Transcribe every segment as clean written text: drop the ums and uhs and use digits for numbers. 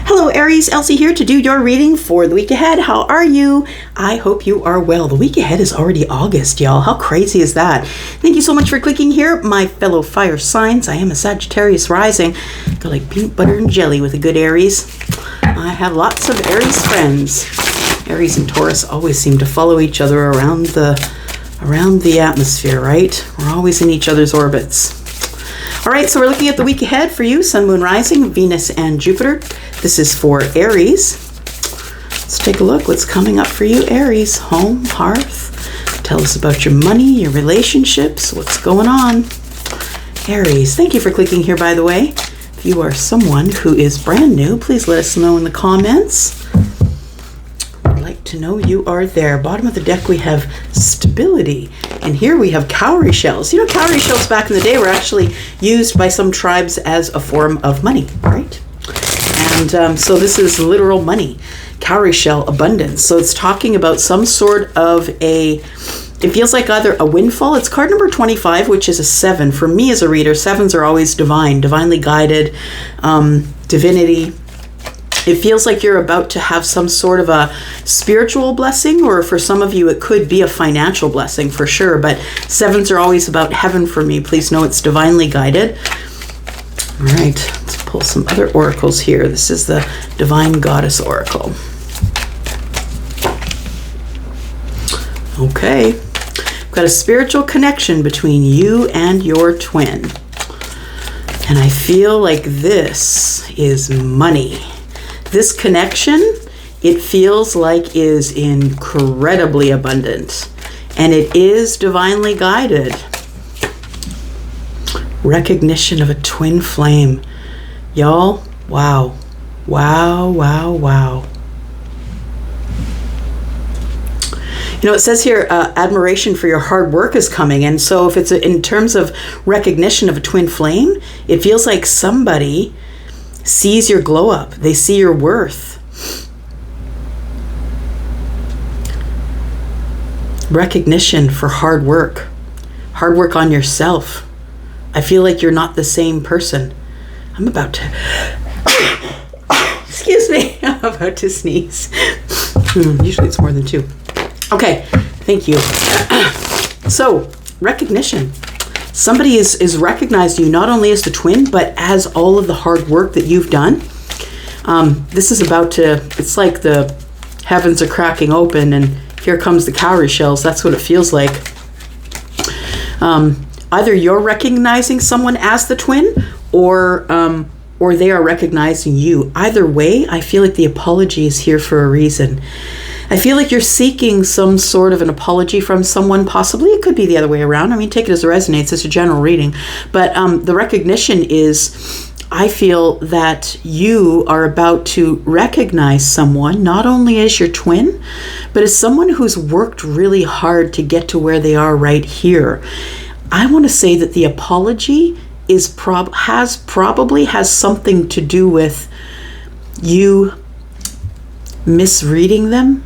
Hello Aries, Elsie here to do your reading for the week ahead. How are you? I hope you are well. The week ahead is already August, y'all. How crazy is that? Thank you so much for clicking here, my fellow fire signs. I am a Sagittarius rising. Go like peanut butter and jelly with a good Aries. I have lots of Aries friends. Aries and Taurus always seem to follow each other around the atmosphere, right? We're always in each other's orbits. All right, so we're looking at the week ahead for you, Sun, Moon, Rising, Venus, and Jupiter. This is for Aries. Let's take a look. What's coming up for you, Aries? Home, hearth. Tell us about your money, your relationships, what's going on. Aries, thank you for clicking here, by the way. If you are someone who is brand new, please let us know in the comments. I'd like to know you are there. Bottom of the deck, we have stability. And here we have cowrie shells. You know, cowrie shells back in the day were actually used by some tribes as a form of money, right? And so this is literal money, cowrie shell abundance. So it's talking about some sort of it feels like either a windfall. It's card number 25, which is a 7. For me as a reader, 7s are always divine, divinely guided, divinity. It feels like you're about to have some sort of a spiritual blessing, or for some of you, it could be a financial blessing for sure. But 7s are always about heaven for me. Please know it's divinely guided. All right, let's pull some other oracles here. This is the Divine Goddess Oracle. Okay, we've got a spiritual connection between you and your twin. And I feel like this is money. This connection, it feels like is incredibly abundant. And it is divinely guided. Recognition of a twin flame. Y'all, wow. Wow, wow, wow. You know, it says here, admiration for your hard work is coming. And so if it's in terms of recognition of a twin flame, it feels like somebody sees your glow up. They see your worth. Recognition for hard work. Hard work on yourself. I feel like you're not the same person. I'm about to... Excuse me. I'm about to sneeze. Usually it's more than 2. Okay. Thank you. So, recognition. Somebody is recognized you not only as the twin, but as all of the hard work that you've done. This is about to... It's like the heavens are cracking open and here comes the cowrie shells. That's what it feels like. Either you're recognizing someone as the twin, or they are recognizing you. Either way, I feel like the apology is here for a reason. I feel like you're seeking some sort of an apology from someone, possibly. It could be the other way around. I mean, take it as it resonates. It's a general reading. But the recognition is, I feel that you are about to recognize someone, not only as your twin, but as someone who's worked really hard to get to where they are right here. I want to say that the apology probably has something to do with you misreading them.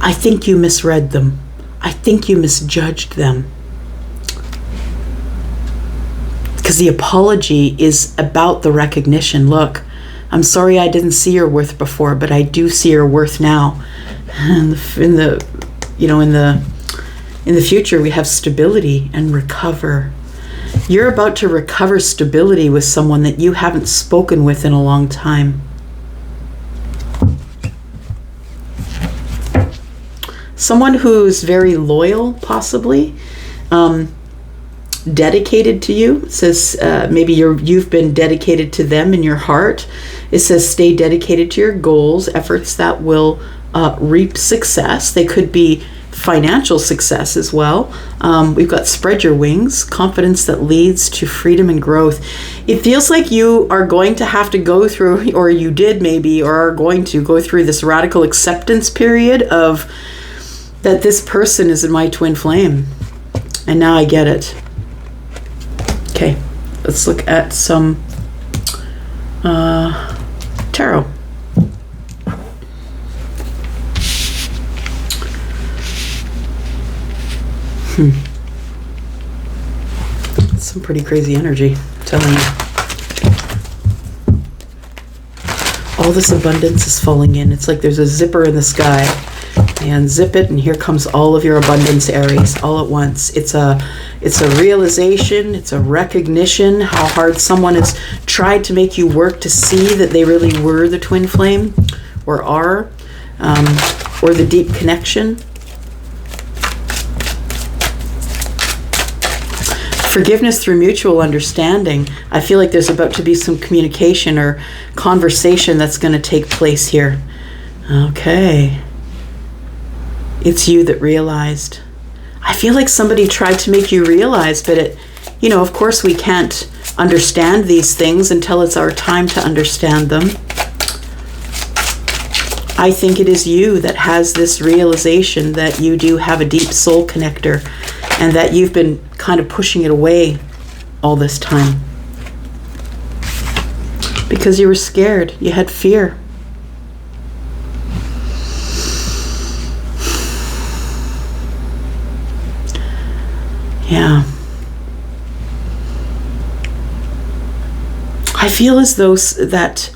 I think you misread them. I think you misjudged them. Because the apology is about the recognition. Look, I'm sorry I didn't see your worth before, but I do see your worth now. And in the future, we have stability and recover. You're about to recover stability with someone that you haven't spoken with in a long time. Someone who's very loyal, possibly, dedicated to you. It says maybe you've been dedicated to them in your heart. It says stay dedicated to your goals, efforts that will reap success. They could be financial success as well. We've got spread your wings, confidence that leads to freedom and growth. It feels like you are going to have to go through, or you did maybe, or are going to go through this radical acceptance period of that this person is in my twin flame. And now I get it. Okay, let's look at some tarot. Some pretty crazy energy, I'm telling you. all this abundance is falling in. It's like there's a zipper in the sky, and zip it, and here comes all of your abundance, Aries, all at once. It's a realization, it's a recognition how hard someone has tried to make you work to see that they really were the twin flame, or are, or the deep connection. Forgiveness through mutual understanding. I feel like there's about to be some communication or conversation that's going to take place here. Okay. It's you that realized. I feel like somebody tried to make you realize, but it, of course we can't understand these things until it's our time to understand them. I think it is you that has this realization that you do have a deep soul connector, and that you've been kind of pushing it away all this time. Because you were scared. You had fear. Yeah. I feel as though that,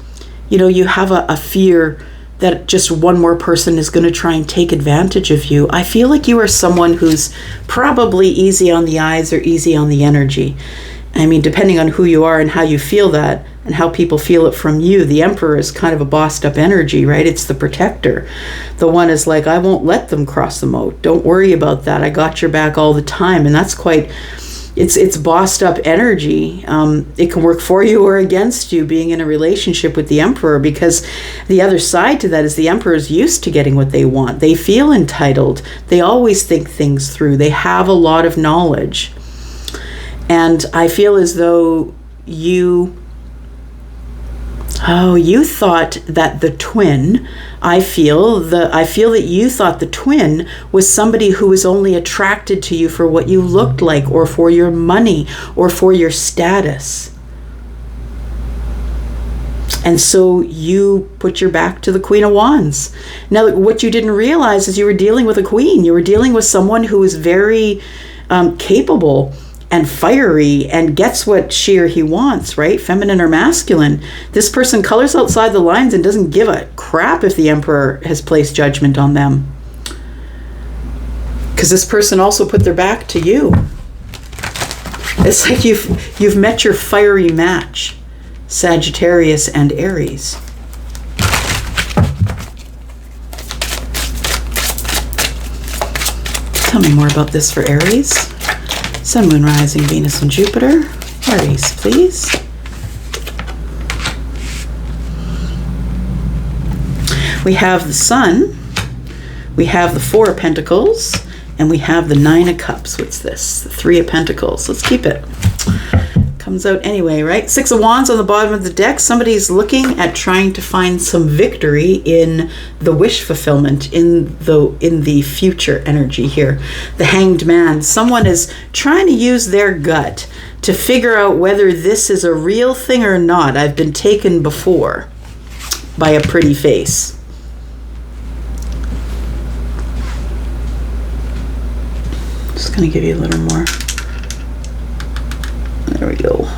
you have a fear that just one more person is going to try and take advantage of you. I feel like you are someone who's probably easy on the eyes or easy on the energy. I mean, depending on who you are and how you feel that and how people feel it from you. The Emperor is kind of a bossed up energy, right? It's the protector. The one is like, I won't let them cross the moat. Don't worry about that. I got your back all the time. And that's quite... It's bossed up energy. It can work for you or against you being in a relationship with the Emperor, because the other side to that is the Emperor is used to getting what they want. They feel entitled. They always think things through. They have a lot of knowledge. And I feel as though you thought that the twin, I feel that you thought the twin was somebody who was only attracted to you for what you looked like, or for your money, or for your status. And so you put your back to the Queen of Wands. Now, what you didn't realize is you were dealing with a queen. You were dealing with someone who is very capable and fiery and gets what she or he wants, right? Feminine or masculine. This person colors outside the lines and doesn't give a crap if the Emperor has placed judgment on them. Because this person also put their back to you. It's like you've met your fiery match, Sagittarius and Aries. Tell me more about this for Aries. Sun, Moon, Rising, Venus, and Jupiter. Aries, please. We have the Sun, we have the Four of Pentacles, and we have the Nine of Cups. What's this? The Three of Pentacles. Let's keep it. Comes out anyway, right? Six of Wands on the bottom of the deck. Somebody's looking at trying to find some victory in the wish fulfillment, in the future energy here. The Hanged Man. Someone is trying to use their gut to figure out whether this is a real thing or not. I've been taken before by a pretty face. Just going to give you a little more. There we go.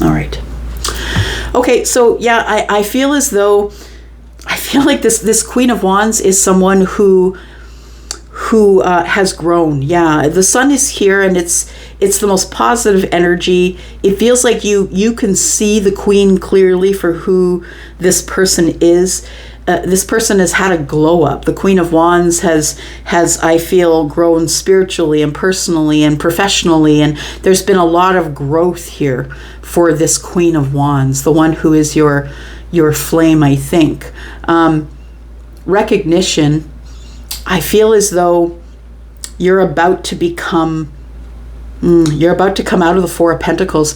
All right. Okay, so yeah, I feel as though, I feel like this Queen of Wands is someone who has grown. Yeah, the Sun is here, and it's the most positive energy. It feels like you can see the Queen clearly for who this person is. This person has had a glow up. The Queen of Wands has I feel grown spiritually and personally and professionally, and there's been a lot of growth here for this Queen of Wands, the one who is your flame, I think. Recognition. I feel as though you're about to become, you're about to come out of the Four of Pentacles.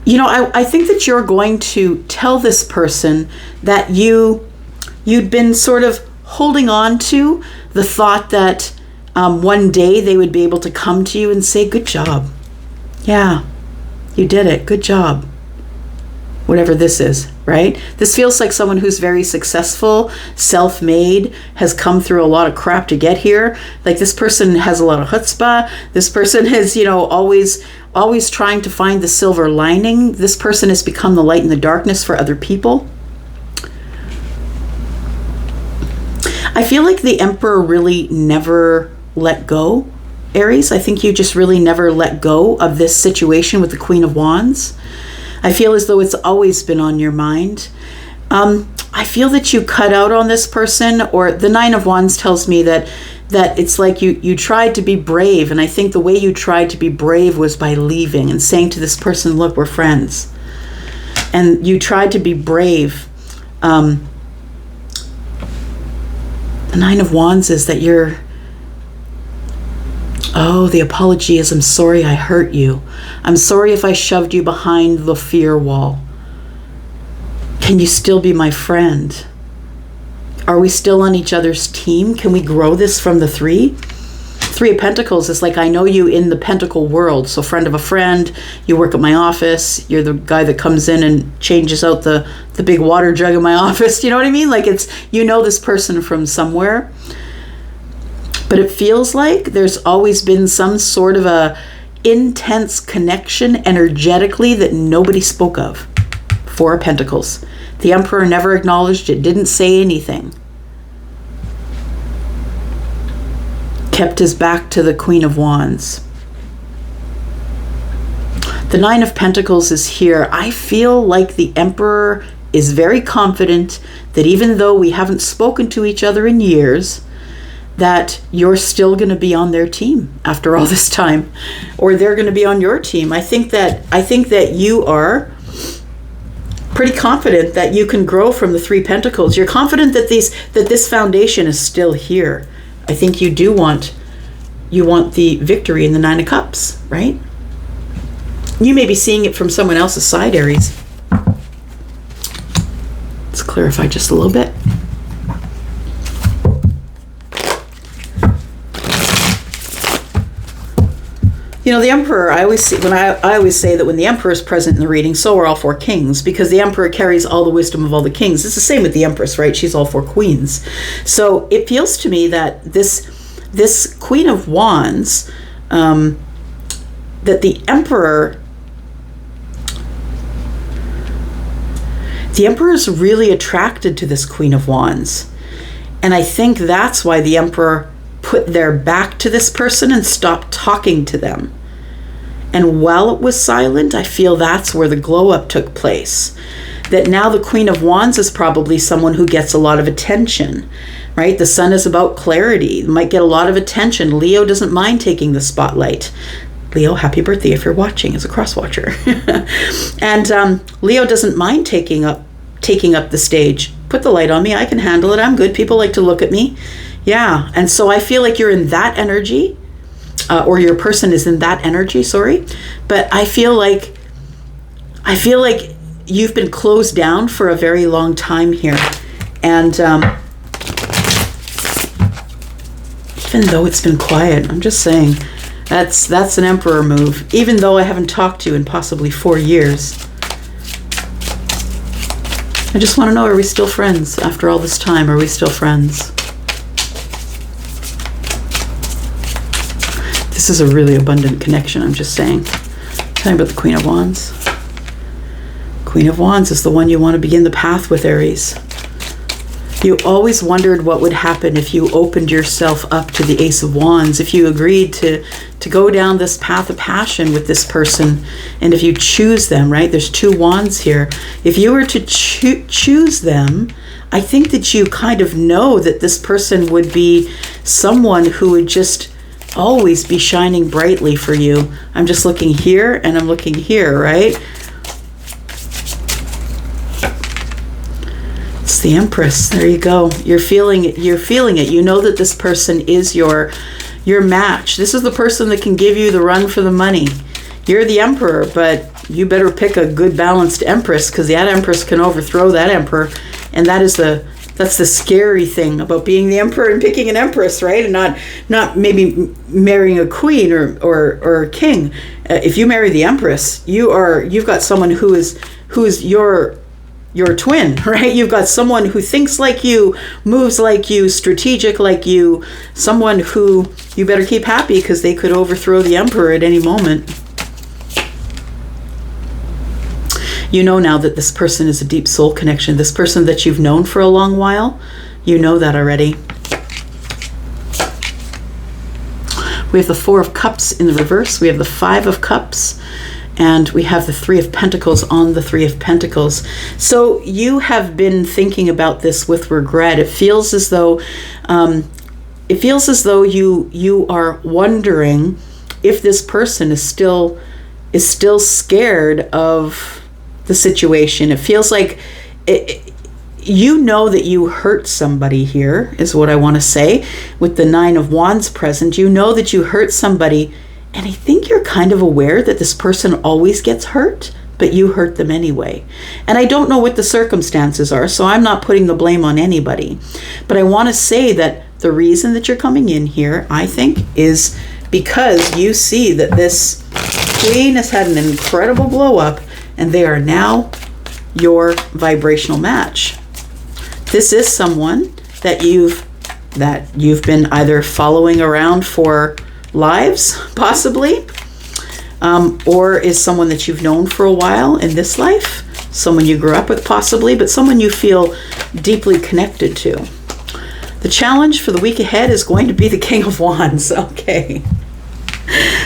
I think that you're going to tell this person that you'd been sort of holding on to the thought that one day they would be able to come to you and say, good job. Yeah, you did it. Good job. Whatever this is, right? This feels like someone who's very successful, self-made, has come through a lot of crap to get here. Like, this person has a lot of chutzpah. This person is, always trying to find the silver lining. This person has become the light in the darkness for other people. I feel like the Emperor really never let go, Aries. I think you just really never let go of this situation with the Queen of Wands. I feel as though it's always been on your mind. I feel that you cut out on this person, or the Nine of Wands tells me that it's like you tried to be brave, and I think the way you tried to be brave was by leaving and saying to this person, look, we're friends. And you tried to be brave. The Nine of Wands is that you're, oh, the apology is, I'm sorry I hurt you. I'm sorry if I shoved you behind the fear wall. Can you still be my friend? Are we still on each other's team? Can we grow this from the Three? Three of Pentacles is like, I know you in the pentacle world. So friend of a friend, you work at my office, you're the guy that comes in and changes out the big water jug in my office. You know what I mean? Like it's, you know this person from somewhere. But it feels like there's always been some sort of a intense connection energetically that nobody spoke of. Four of Pentacles. The Emperor never acknowledged it, didn't say anything. Kept his back to the Queen of Wands. The Nine of Pentacles is here. I feel like the Emperor is very confident that even though we haven't spoken to each other in years, that you're still going to be on their team after all this time, or they're going to be on your team. I think that you are pretty confident that you can grow from the Three Pentacles. You're confident that this foundation is still here. I think you do want the victory in the Nine of Cups, right? You may be seeing it from someone else's side, Aries. Let's clarify just a little bit. You know, the Emperor, I always say that when the Emperor is present in the reading, so are all four kings, because the Emperor carries all the wisdom of all the kings. It's the same with the Empress, right? She's all four queens. So it feels to me that this Queen of Wands, that the Emperor is really attracted to this Queen of Wands. And I think that's why the Emperor put their back to this person and stopped talking to them. And while it was silent, I feel that's where the glow up took place. That now the Queen of Wands is probably someone who gets a lot of attention, right? The Sun is about clarity, might get a lot of attention. Leo doesn't mind taking the spotlight. Leo, happy birthday if you're watching as a cross watcher. And Leo doesn't mind taking up the stage. Put the light on me, I can handle it, I'm good. People like to look at me. Yeah, and so I feel like you're in that energy, or your person is in that energy, sorry. But I feel like you've been closed down for a very long time here. And even though it's been quiet, I'm just saying, that's an Emperor move. Even though I haven't talked to you in possibly 4 years. I just want to know, are we still friends after all this time? Are we still friends? This is a really abundant connection, I'm just saying. Tell me about the Queen of Wands. Queen of Wands is the one you want to begin the path with, Aries. You always wondered what would happen if you opened yourself up to the Ace of Wands, if you agreed to go down this path of passion with this person, and if you choose them, right? There's two wands here. If you were to choose them, I think that you kind of know that this person would be someone who would just always be shining brightly for you. I'm just looking here and I'm looking here, right? It's the Empress. There you go. You're feeling it. You know that this person is your match. This is the person that can give you the run for the money. You're the Emperor, but you better pick a good balanced Empress, because that Empress can overthrow that Emperor, and that's the scary thing about being the Emperor and picking an Empress, right? And not maybe marrying a queen or a king. If you marry the Empress, you've got someone who is your twin, right? You've got someone who thinks like you, moves like you, strategic like you, someone who you better keep happy, because they could overthrow the Emperor at any moment. You know now that this person is a deep soul connection. This person that you've known for a long while, you know that already. We have the Four of Cups in the reverse. We have the Five of Cups. And we have the Three of Pentacles on the Three of Pentacles. So you have been thinking about this with regret. It feels as though you are wondering if this person is still scared of the situation. It feels like you know that you hurt somebody here, is what I want to say. With the Nine of Wands present, you know that you hurt somebody. And I think you're kind of aware that this person always gets hurt, but you hurt them anyway. And I don't know what the circumstances are, so I'm not putting the blame on anybody. But I want to say that the reason that you're coming in here, I think, is because you see that this Queen has had an incredible blow up, and they are now your vibrational match. This is someone that you've been either following around for lives, possibly, or is someone that you've known for a while in this life, someone you grew up with possibly, but someone you feel deeply connected to. The challenge for the week ahead is going to be the King of Wands. Okay.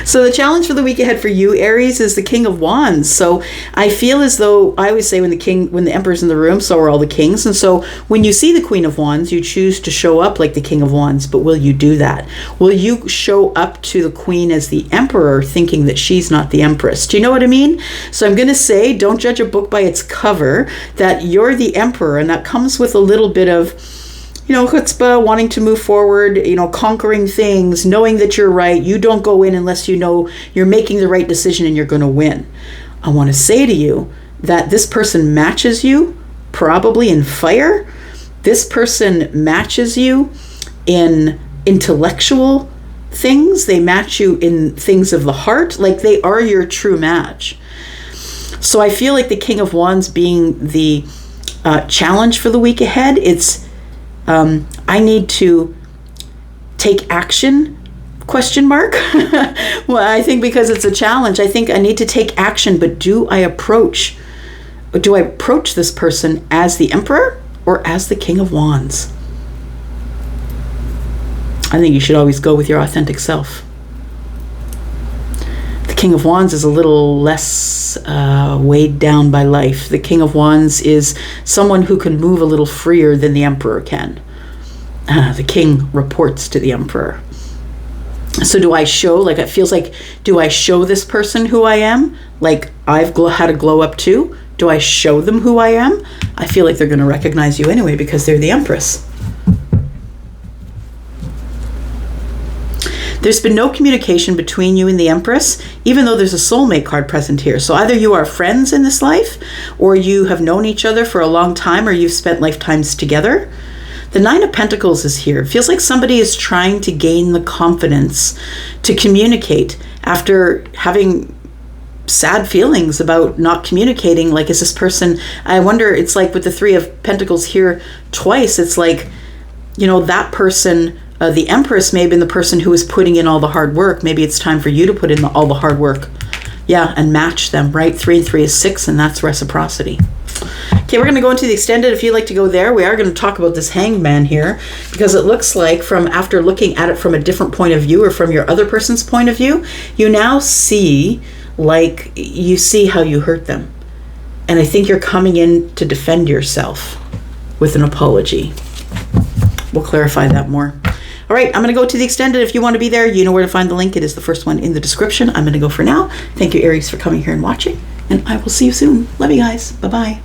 So the challenge for the week ahead for you, Aries, is the King of Wands. So I feel as though, I always say when the Emperor's in the room, so are all the kings. And so when you see the Queen of Wands, you choose to show up like the King of Wands. But will you do that? Will you show up to the Queen as the Emperor, thinking that she's not the Empress? Do you know what I mean? So I'm going to say, don't judge a book by its cover, that you're the Emperor, and that comes with a little bit of, chutzpah, wanting to move forward, conquering things, knowing that you're right. You don't go in unless you know you're making the right decision and you're going to win. I want to say to you that this person matches you probably in fire. This person matches you in intellectual things. They match you in things of the heart. Like, they are your true match. So I feel like the King of Wands being the challenge for the week ahead, it's I need to take action, ? Well, I think because it's a challenge, I think I need to take action, but do I approach this person as the Emperor or as the King of Wands? I think you should always go with your authentic self. The King of Wands is a little less weighed down by life. The King of Wands is someone who can move a little freer than the Emperor can. The King reports to the Emperor. So do I show, it feels like, do I show this person who I am? Like I've had a glow up too? Do I show them who I am? I feel like they're going to recognize you anyway because they're the Empress. There's been no communication between you and the Empress, even though there's a soulmate card present here. So either you are friends in this life, or you have known each other for a long time, or you've spent lifetimes together. The Nine of Pentacles is here. It feels like somebody is trying to gain the confidence to communicate after having sad feelings about not communicating. Like, is this person, I wonder, it's like with the Three of Pentacles here twice, it's like, that person, the Empress may have been the person who was putting in all the hard work. Maybe it's time for you to put in all the hard work. Yeah, and match them, right? 3 and 3 is 6, and that's reciprocity. Okay, we're going to go into the extended. If you'd like to go there, we are going to talk about this Hangman here, because it looks like after looking at it from a different point of view, or from your other person's point of view, you now see, you see how you hurt them. And I think you're coming in to defend yourself with an apology. We'll clarify that more. All right, I'm going to go to the extended. If you want to be there, you know where to find the link. It is the first one in the description. I'm going to go for now. Thank you, Aries, for coming here and watching, and I will see you soon. Love you guys. Bye-bye.